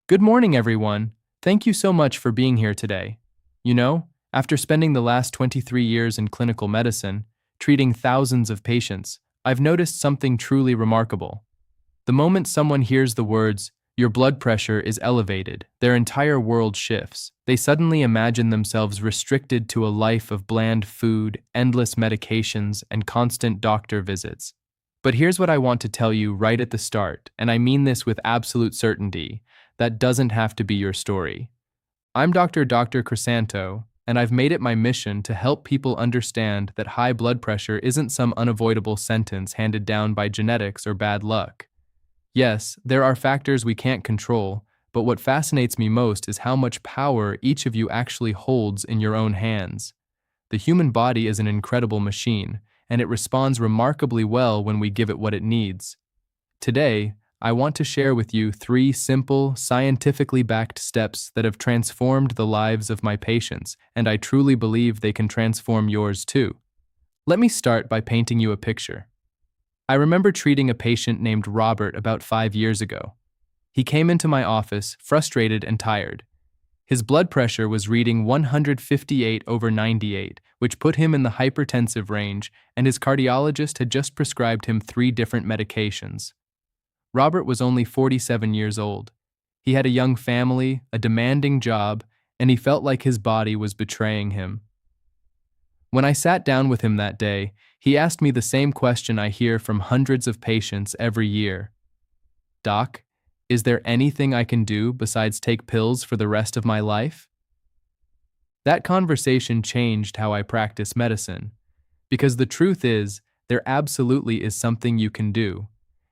Good morning, everyone. Thank you so much for being here today. After spending the last 23 years in clinical medicine, treating thousands of patients, I've noticed something truly remarkable. The moment someone hears the words, "Your blood pressure is elevated," their entire world shifts. They suddenly imagine themselves restricted to a life of bland food, endless medications, and constant doctor visits. But here's what I want to tell you right at the start, and I mean this with absolute certainty. That doesn't have to be your story. I'm Dr. Crisanto, and I've made it my mission to help people understand that high blood pressure isn't some unavoidable sentence handed down by genetics or bad luck. Yes, there are factors we can't control, but what fascinates me most is how much power each of you actually holds in your own hands. The human body is an incredible machine, and it responds remarkably well when we give it what it needs. Today, I want to share with you 3 simple, scientifically backed steps that have transformed the lives of my patients, and I truly believe they can transform yours too. Let me start by painting you a picture. I remember treating a patient named Robert about 5 years ago. He came into my office, frustrated and tired. His blood pressure was reading 158/98, which put him in the hypertensive range, and his cardiologist had just prescribed him 3 different medications. Robert was only 47 years old. He had a young family, a demanding job, and he felt like his body was betraying him. When I sat down with him that day, he asked me the same question I hear from hundreds of patients every year. "Doc, is there anything I can do besides take pills for the rest of my life?" That conversation changed how I practice medicine, because the truth is, there absolutely is something you can do.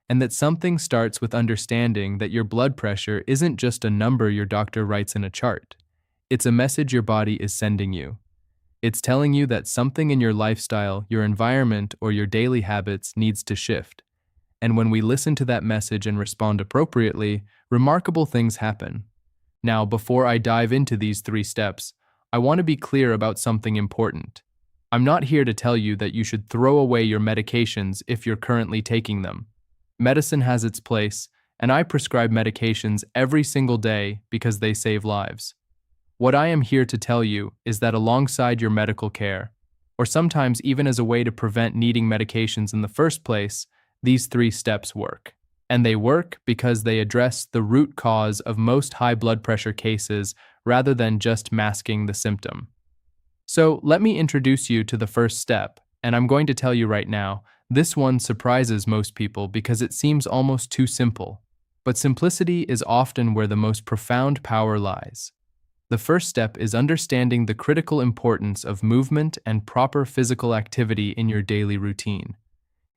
And that something starts with understanding that your blood pressure isn't just a number your doctor writes in a chart. It's a message your body is sending you. It's telling you that something in your lifestyle, your environment, or your daily habits needs to shift. And when we listen to that message and respond appropriately, remarkable things happen. Now, before I dive into these 3 steps, I want to be clear about something important. I'm not here to tell you that you should throw away your medications if you're currently taking them. Medicine has its place, and I prescribe medications every single day because they save lives. What I am here to tell you is that alongside your medical care, or sometimes even as a way to prevent needing medications in the first place, these 3 steps work. And they work because they address the root cause of most high blood pressure cases rather than just masking the symptom. So let me introduce you to the first step, and I'm going to tell you right now, this one surprises most people because it seems almost too simple. But simplicity is often where the most profound power lies. The first step is understanding the critical importance of movement and proper physical activity in your daily routine.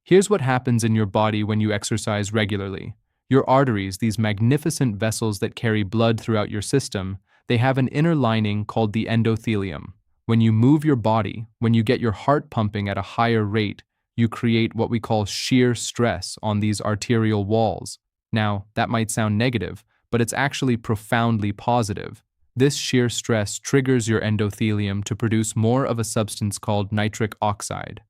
Here's what happens in your body when you exercise regularly. Your arteries, these magnificent vessels that carry blood throughout your system, they have an inner lining called the endothelium. When you move your body, when you get your heart pumping at a higher rate, you create what we call shear stress on these arterial walls. Now, that might sound negative, but it's actually profoundly positive. This shear stress triggers your endothelium to produce more of a substance called nitric oxide.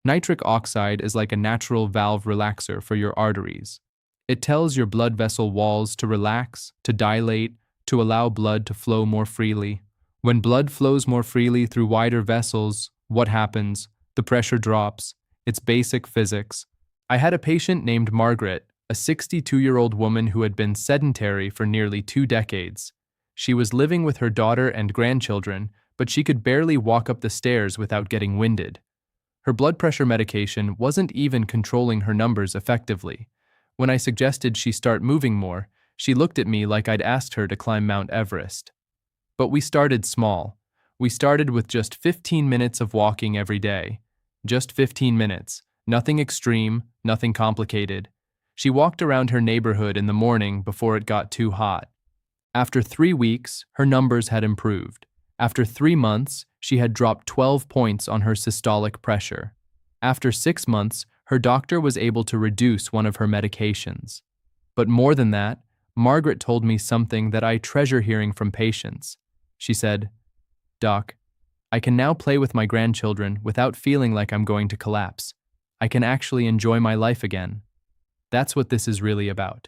Nitric oxide is like a natural valve relaxer for your arteries. It tells your blood vessel walls to relax, to dilate, to allow blood to flow more freely. When blood flows more freely through wider vessels, what happens? The pressure drops. It's basic physics. I had a patient named Margaret, a 62-year-old woman who had been sedentary for nearly 2 decades. She was living with her daughter and grandchildren, but she could barely walk up the stairs without getting winded. Her blood pressure medication wasn't even controlling her numbers effectively. When I suggested she start moving more, she looked at me like I'd asked her to climb Mount Everest. But we started small. We started with just 15 minutes of walking every day. Just 15 minutes. Nothing extreme, nothing complicated. She walked around her neighborhood in the morning before it got too hot. After 3 weeks, her numbers had improved. After 3 months, she had dropped 12 points on her systolic pressure. After 6 months, her doctor was able to reduce one of her medications. But more than that, Margaret told me something that I treasure hearing from patients. She said, "Doc, I can now play with my grandchildren without feeling like I'm going to collapse. I can actually enjoy my life again." That's what this is really about.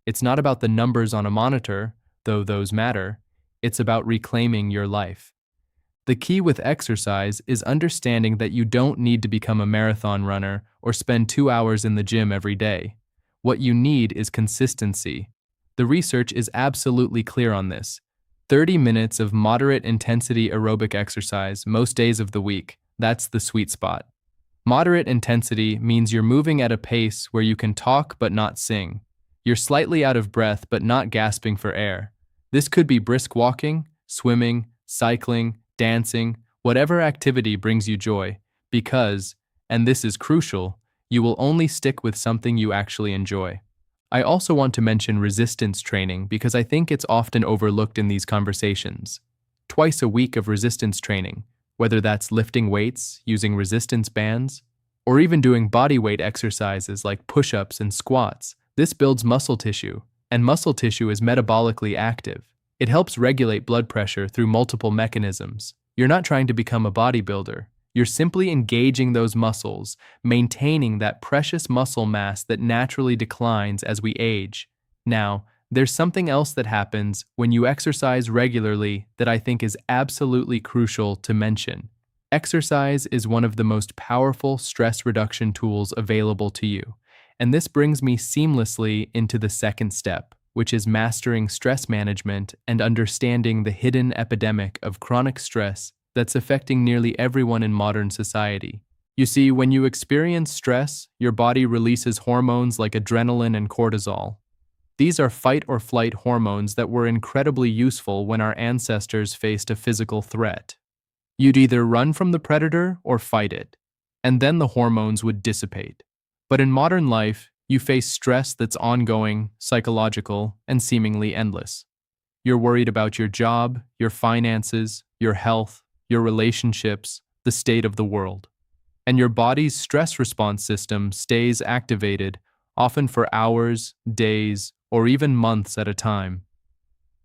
It's not about the numbers on a monitor, though those matter, it's about reclaiming your life. The key with exercise is understanding that you don't need to become a marathon runner or spend 2 hours in the gym every day. What you need is consistency. The research is absolutely clear on this. 30 minutes of moderate intensity aerobic exercise most days of the week, that's the sweet spot. Moderate intensity means you're moving at a pace where you can talk but not sing. You're slightly out of breath but not gasping for air. This could be brisk walking, swimming, cycling, dancing, whatever activity brings you joy, because, and this is crucial, you will only stick with something you actually enjoy. I also want to mention resistance training because I think it's often overlooked in these conversations. Twice a week of resistance training, whether that's lifting weights, using resistance bands, or even doing body weight exercises like push-ups and squats, this builds muscle tissue, and muscle tissue is metabolically active. It helps regulate blood pressure through multiple mechanisms. You're not trying to become a bodybuilder. You're simply engaging those muscles, maintaining that precious muscle mass that naturally declines as we age. Now, there's something else that happens when you exercise regularly that I think is absolutely crucial to mention. Exercise is one of the most powerful stress reduction tools available to you. And this brings me seamlessly into the second step, which is mastering stress management and understanding the hidden epidemic of chronic stress that's affecting nearly everyone in modern society. You see, when you experience stress, your body releases hormones like adrenaline and cortisol. These are fight or flight hormones that were incredibly useful when our ancestors faced a physical threat. You'd either run from the predator or fight it, and then the hormones would dissipate. But in modern life, you face stress that's ongoing, psychological, and seemingly endless. You're worried about your job, your finances, your health, your relationships, the state of the world. And your body's stress response system stays activated, often for hours, days, or even months at a time.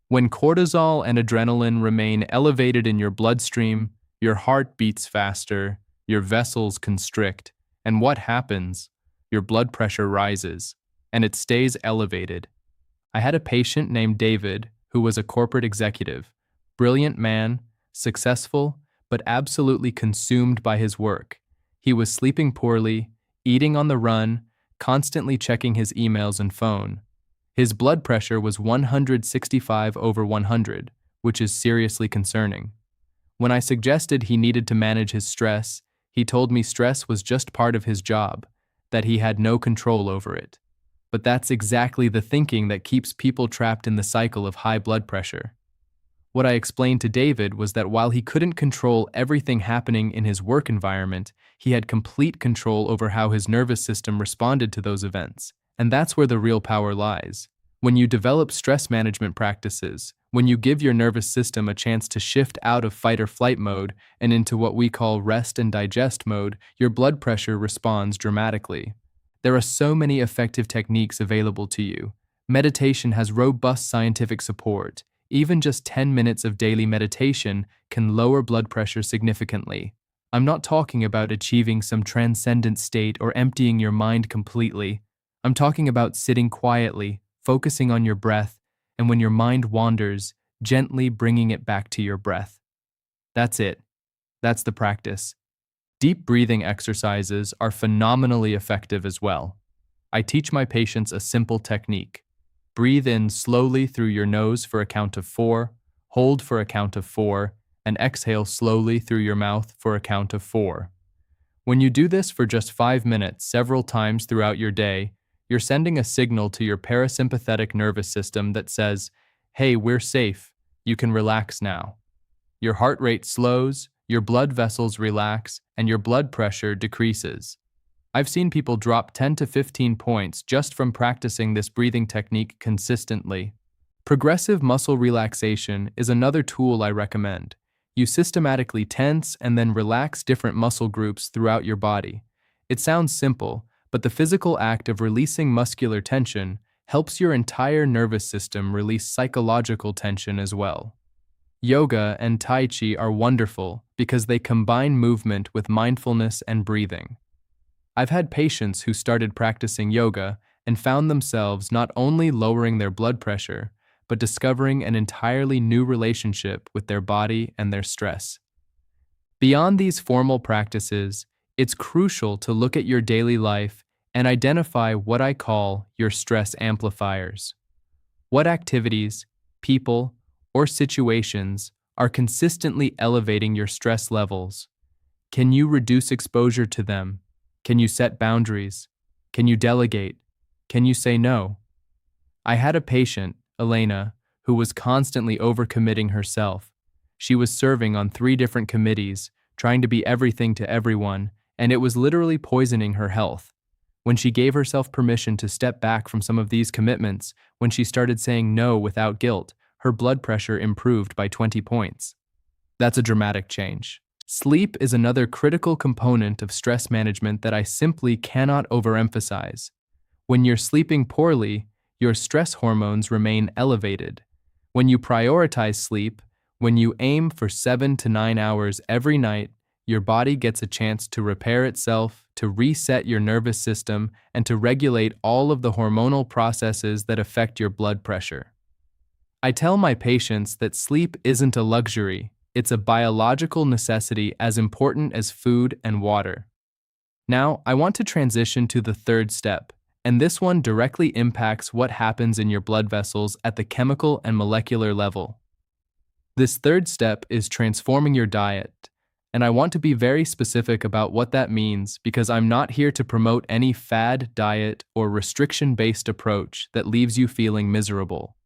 When cortisol and adrenaline remain elevated in your bloodstream, your heart beats faster, your vessels constrict, and what happens? Your blood pressure rises, and it stays elevated. I had a patient named David who was a corporate executive, brilliant man, successful, but absolutely consumed by his work. He was sleeping poorly, eating on the run, constantly checking his emails and phone. His blood pressure was 165/100, which is seriously concerning. When I suggested he needed to manage his stress, he told me stress was just part of his job, that he had no control over it. But that's exactly the thinking that keeps people trapped in the cycle of high blood pressure. What I explained to David was that while he couldn't control everything happening in his work environment, he had complete control over how his nervous system responded to those events. And that's where the real power lies. When you develop stress management practices, when you give your nervous system a chance to shift out of fight or flight mode and into what we call rest and digest mode, your blood pressure responds dramatically. There are so many effective techniques available to you. Meditation has robust scientific support. Even just 10 minutes of daily meditation can lower blood pressure significantly. I'm not talking about achieving some transcendent state or emptying your mind completely. I'm talking about sitting quietly, focusing on your breath, and when your mind wanders, gently bringing it back to your breath. That's it. That's the practice. Deep breathing exercises are phenomenally effective as well. I teach my patients a simple technique. Breathe in slowly through your nose for a count of 4, hold for a count of 4, and exhale slowly through your mouth for a count of 4. When you do this for just 5 minutes several times throughout your day, you're sending a signal to your parasympathetic nervous system that says, "Hey, we're safe. You can relax now." Your heart rate slows, your blood vessels relax, and your blood pressure decreases. I've seen people drop 10 to 15 points just from practicing this breathing technique consistently. Progressive muscle relaxation is another tool I recommend. You systematically tense and then relax different muscle groups throughout your body. It sounds simple, but the physical act of releasing muscular tension helps your entire nervous system release psychological tension as well. Yoga and Tai Chi are wonderful because they combine movement with mindfulness and breathing. I've had patients who started practicing yoga and found themselves not only lowering their blood pressure, but discovering an entirely new relationship with their body and their stress. Beyond these formal practices, it's crucial to look at your daily life and identify what I call your stress amplifiers. What activities, people, or situations are consistently elevating your stress levels? Can you reduce exposure to them? Can you set boundaries? Can you delegate? Can you say no? I had a patient, Elena, who was constantly overcommitting herself. She was serving on 3 different committees, trying to be everything to everyone, and it was literally poisoning her health. When she gave herself permission to step back from some of these commitments, when she started saying no without guilt, her blood pressure improved by 20 points. That's a dramatic change. Sleep is another critical component of stress management that I simply cannot overemphasize. When you're sleeping poorly, your stress hormones remain elevated. When you prioritize sleep, when you aim for 7 to 9 hours every night, your body gets a chance to repair itself, to reset your nervous system, and to regulate all of the hormonal processes that affect your blood pressure. I tell my patients that sleep isn't a luxury, it's a biological necessity as important as food and water. Now, I want to transition to the third step, and this one directly impacts what happens in your blood vessels at the chemical and molecular level. This third step is transforming your diet, and I want to be very specific about what that means because I'm not here to promote any fad diet or restriction-based approach that leaves you feeling miserable.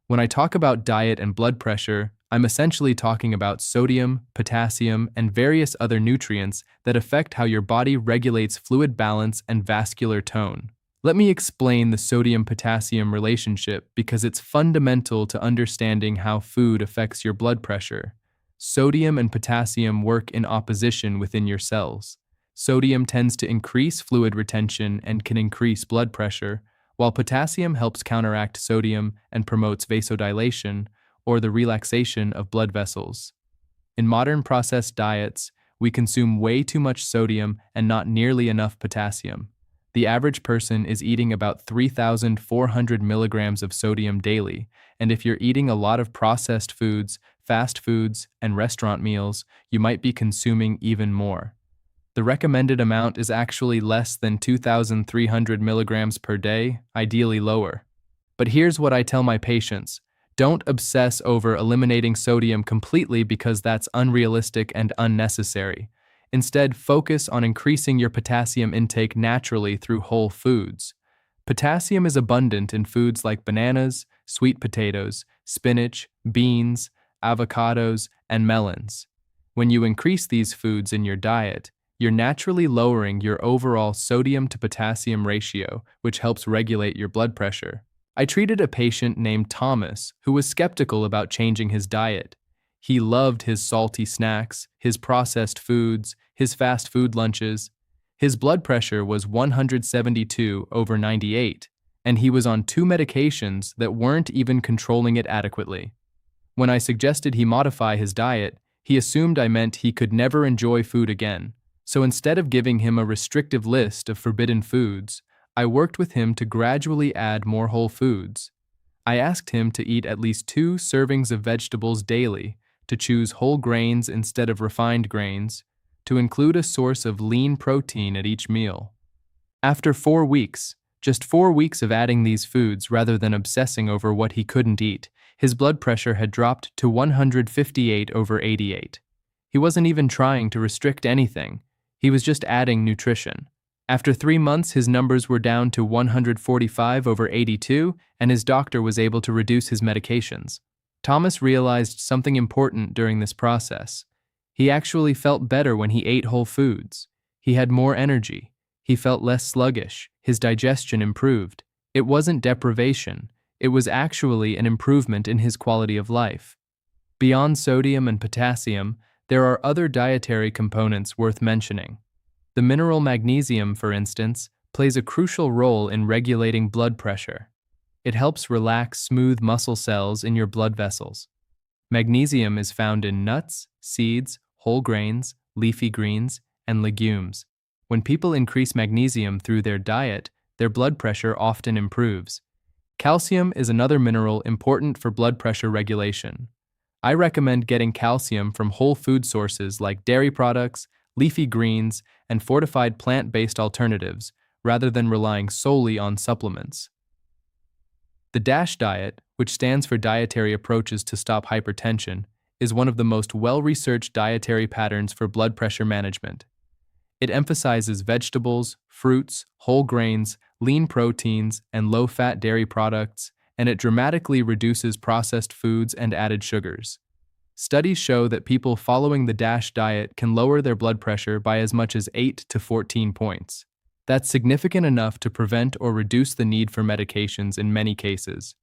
When I talk about diet and blood pressure, I'm essentially talking about sodium, potassium, and various other nutrients that affect how your body regulates fluid balance and vascular tone. Let me explain the sodium-potassium relationship because it's fundamental to understanding how food affects your blood pressure. Sodium and potassium work in opposition within your cells. Sodium tends to increase fluid retention and can increase blood pressure, while potassium helps counteract sodium and promotes vasodilation, or the relaxation of blood vessels. In modern processed diets, we consume way too much sodium and not nearly enough potassium. The average person is eating about 3,400 milligrams of sodium daily, and if you're eating a lot of processed foods, fast foods, and restaurant meals, you might be consuming even more. The recommended amount is actually less than 2,300 milligrams per day, ideally lower. But here's what I tell my patients. Don't obsess over eliminating sodium completely because that's unrealistic and unnecessary. Instead, focus on increasing your potassium intake naturally through whole foods. Potassium is abundant in foods like bananas, sweet potatoes, spinach, beans, avocados, and melons. When you increase these foods in your diet, you're naturally lowering your overall sodium to potassium ratio, which helps regulate your blood pressure. I treated a patient named Thomas who was skeptical about changing his diet. He loved his salty snacks, his processed foods, his fast food lunches. His blood pressure was 172/98, and he was on 2 medications that weren't even controlling it adequately. When I suggested he modify his diet, he assumed I meant he could never enjoy food again. So instead of giving him a restrictive list of forbidden foods, I worked with him to gradually add more whole foods. I asked him to eat at least 2 servings of vegetables daily, to choose whole grains instead of refined grains, to include a source of lean protein at each meal. After 4 weeks, just 4 weeks of adding these foods rather than obsessing over what he couldn't eat, his blood pressure had dropped to 158/88. He wasn't even trying to restrict anything. He was just adding nutrition. After 3 months, his numbers were down to 145/82, and his doctor was able to reduce his medications. Thomas realized something important during this process. He actually felt better when he ate whole foods. He had more energy. He felt less sluggish. His digestion improved. It wasn't deprivation. It was actually an improvement in his quality of life. Beyond sodium and potassium, there are other dietary components worth mentioning. The mineral magnesium, for instance, plays a crucial role in regulating blood pressure. It helps relax smooth muscle cells in your blood vessels. Magnesium is found in nuts, seeds, whole grains, leafy greens, and legumes. When people increase magnesium through their diet, their blood pressure often improves. Calcium is another mineral important for blood pressure regulation. I recommend getting calcium from whole food sources like dairy products, leafy greens, and fortified plant-based alternatives, rather than relying solely on supplements. The DASH diet, which stands for Dietary Approaches to Stop Hypertension, is one of the most well-researched dietary patterns for blood pressure management. It emphasizes vegetables, fruits, whole grains, lean proteins, and low-fat dairy products, and it dramatically reduces processed foods and added sugars. Studies show that people following the DASH diet can lower their blood pressure by as much as 8 to 14 points. That's significant enough to prevent or reduce the need for medications in many cases.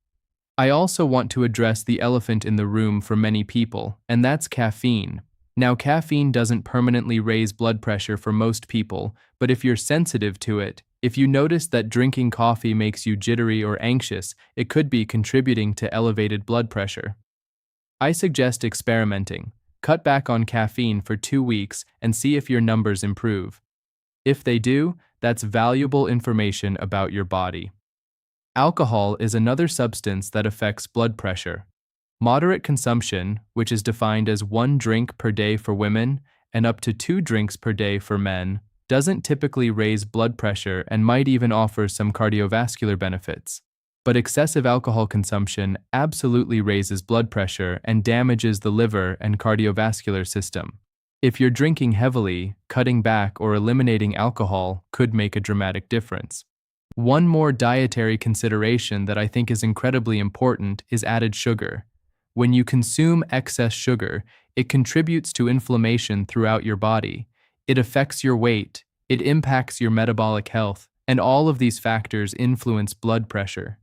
I also want to address the elephant in the room for many people, and that's caffeine. Now, caffeine doesn't permanently raise blood pressure for most people, but if you're sensitive to it, if you notice that drinking coffee makes you jittery or anxious, it could be contributing to elevated blood pressure. I suggest experimenting. Cut back on caffeine for 2 weeks and see if your numbers improve. If they do, that's valuable information about your body. Alcohol is another substance that affects blood pressure. Moderate consumption, which is defined as 1 drink per day for women and up to 2 drinks per day for men, doesn't typically raise blood pressure and might even offer some cardiovascular benefits. But excessive alcohol consumption absolutely raises blood pressure and damages the liver and cardiovascular system. If you're drinking heavily, cutting back or eliminating alcohol could make a dramatic difference. One more dietary consideration that I think is incredibly important is added sugar. When you consume excess sugar, it contributes to inflammation throughout your body. It affects your weight, it impacts your metabolic health, and all of these factors influence blood pressure.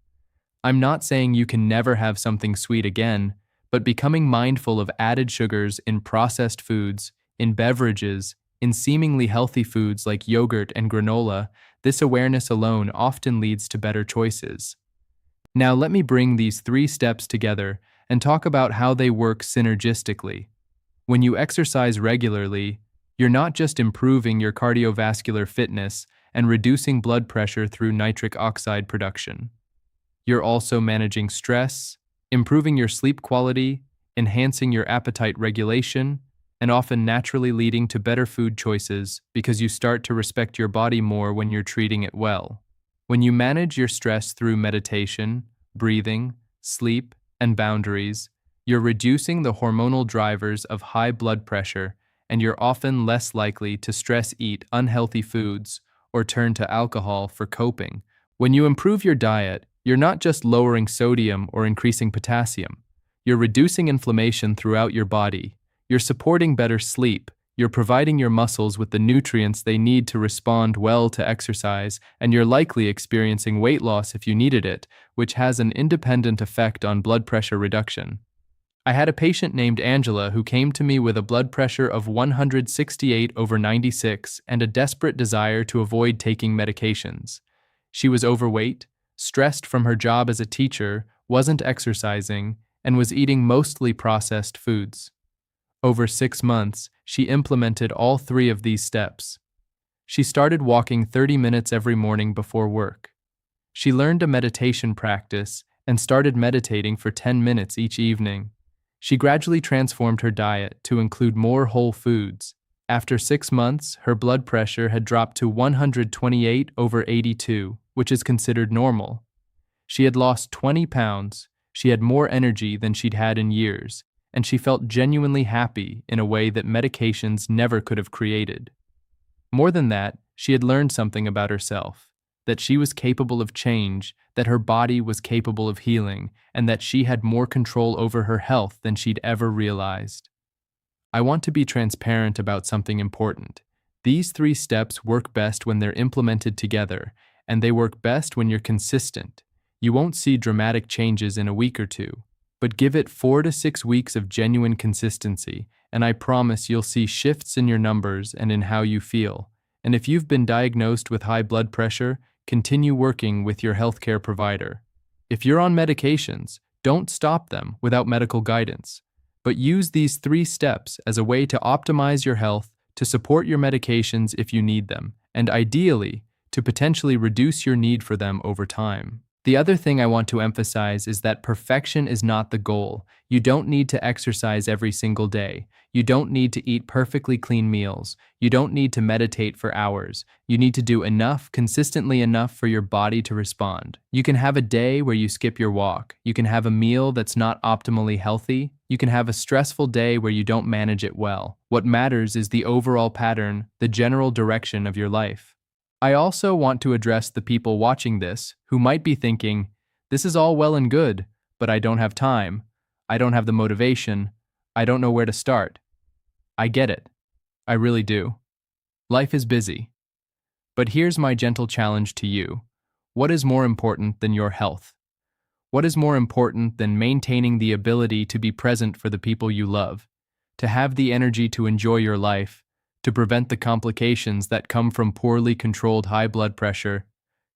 I'm not saying you can never have something sweet again, but becoming mindful of added sugars in processed foods, in beverages, in seemingly healthy foods like yogurt and granola, this awareness alone often leads to better choices. Now let me bring these 3 steps together and talk about how they work synergistically. When you exercise regularly, you're not just improving your cardiovascular fitness and reducing blood pressure through nitric oxide production. You're also managing stress, improving your sleep quality, enhancing your appetite regulation, and often naturally leading to better food choices because you start to respect your body more when you're treating it well. When you manage your stress through meditation, breathing, sleep, and boundaries, you're reducing the hormonal drivers of high blood pressure, and you're often less likely to eat unhealthy foods or turn to alcohol for coping. When you improve your diet, you're not just lowering sodium or increasing potassium. You're reducing inflammation throughout your body. You're supporting better sleep, you're providing your muscles with the nutrients they need to respond well to exercise, and you're likely experiencing weight loss if you needed it, which has an independent effect on blood pressure reduction. I had a patient named Angela who came to me with a blood pressure of 168/96 and a desperate desire to avoid taking medications. She was overweight, stressed from her job as a teacher, wasn't exercising, and was eating mostly processed foods. Over 6 months, she implemented all 3 of these steps. She started walking 30 minutes every morning before work. She learned a meditation practice and started meditating for 10 minutes each evening. She gradually transformed her diet to include more whole foods. After 6 months, her blood pressure had dropped to 128/82, which is considered normal. She had lost 20 pounds, she had more energy than she'd had in years, and she felt genuinely happy in a way that medications never could have created. More than that, she had learned something about herself, that she was capable of change, that her body was capable of healing, and that she had more control over her health than she'd ever realized. I want to be transparent about something important. These 3 steps work best when they're implemented together, and they work best when you're consistent. You won't see dramatic changes in a week or 2. But give it 4 to 6 weeks of genuine consistency, and I promise you'll see shifts in your numbers and in how you feel. And if you've been diagnosed with high blood pressure, continue working with your healthcare provider. If you're on medications, don't stop them without medical guidance, but use these 3 steps as a way to optimize your health, to support your medications if you need them, and ideally, to potentially reduce your need for them over time. The other thing I want to emphasize is that perfection is not the goal. You don't need to exercise every single day. You don't need to eat perfectly clean meals. You don't need to meditate for hours. You need to do enough, consistently enough for your body to respond. You can have a day where you skip your walk. You can have a meal that's not optimally healthy. You can have a stressful day where you don't manage it well. What matters is the overall pattern, the general direction of your life. I also want to address the people watching this who might be thinking, this is all well and good, but I don't have time. I don't have the motivation. I don't know where to start. I get it. I really do. Life is busy. But here's my gentle challenge to you. What is more important than your health? What is more important than maintaining the ability to be present for the people you love, to have the energy to enjoy your life, to prevent the complications that come from poorly controlled high blood pressure?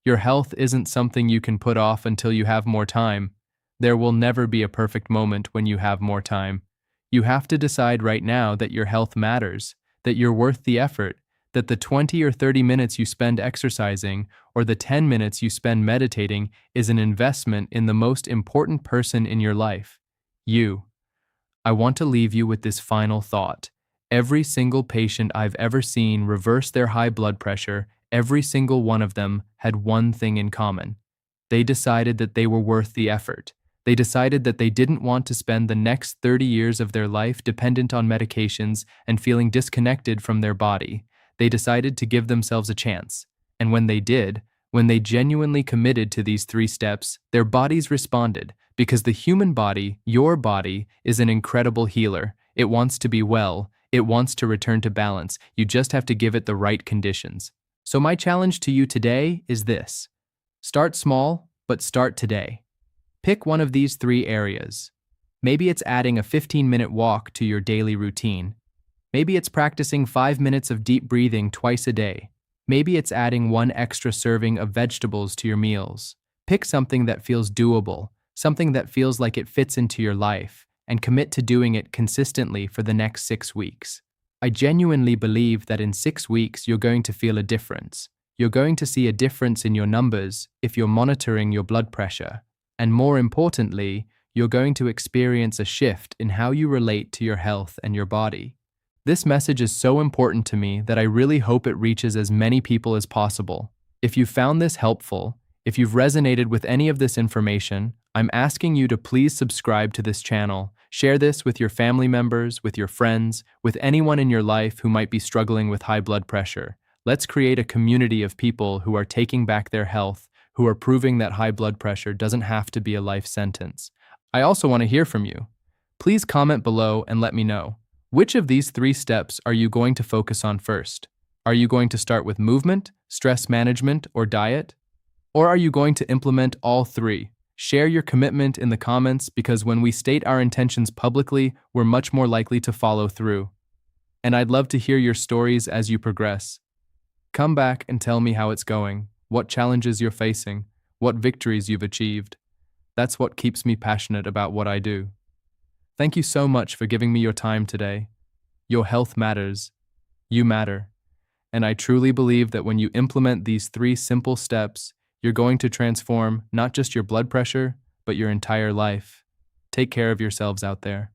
Your health isn't something you can put off until you have more time. There will never be a perfect moment when you have more time. You have to decide right now that your health matters, that you're worth the effort, that the 20 or 30 minutes you spend exercising or the 10 minutes you spend meditating is an investment in the most important person in your life, you. I want to leave you with this final thought. Every single patient I've ever seen reverse their high blood pressure, every single one of them had one thing in common. They decided that they were worth the effort. They decided that they didn't want to spend the next 30 years of their life dependent on medications and feeling disconnected from their body. They decided to give themselves a chance. And when they did, when they genuinely committed to these 3 steps, their bodies responded, because the human body, your body, is an incredible healer. It wants to be well. It wants to return to balance. You just have to give it the right conditions. So my challenge to you today is this. Start small, but start today. Pick one of these 3 areas. Maybe it's adding a 15-minute walk to your daily routine. Maybe it's practicing 5 minutes of deep breathing twice a day. Maybe it's adding 1 extra serving of vegetables to your meals. Pick something that feels doable, something that feels like it fits into your life, and commit to doing it consistently for the next 6 weeks. I genuinely believe that in 6 weeks you're going to feel a difference. You're going to see a difference in your numbers if you're monitoring your blood pressure. And more importantly, you're going to experience a shift in how you relate to your health and your body. This message is so important to me that I really hope it reaches as many people as possible. If you found this helpful, if you've resonated with any of this information, I'm asking you to please subscribe to this channel. Share this with your family members, with your friends, with anyone in your life who might be struggling with high blood pressure. Let's create a community of people who are taking back their health, who are proving that high blood pressure doesn't have to be a life sentence. I also want to hear from you. Please comment below and let me know. Which of these 3 steps are you going to focus on first? Are you going to start with movement, stress management, or diet? Or are you going to implement all 3? Share your commitment in the comments, because when we state our intentions publicly, we're much more likely to follow through. And I'd love to hear your stories as you progress. Come back and tell me how it's going, what challenges you're facing, what victories you've achieved. That's what keeps me passionate about what I do. Thank you so much for giving me your time today. Your health matters. You matter. And I truly believe that when you implement these 3 simple steps, you're going to transform not just your blood pressure, but your entire life. Take care of yourselves out there.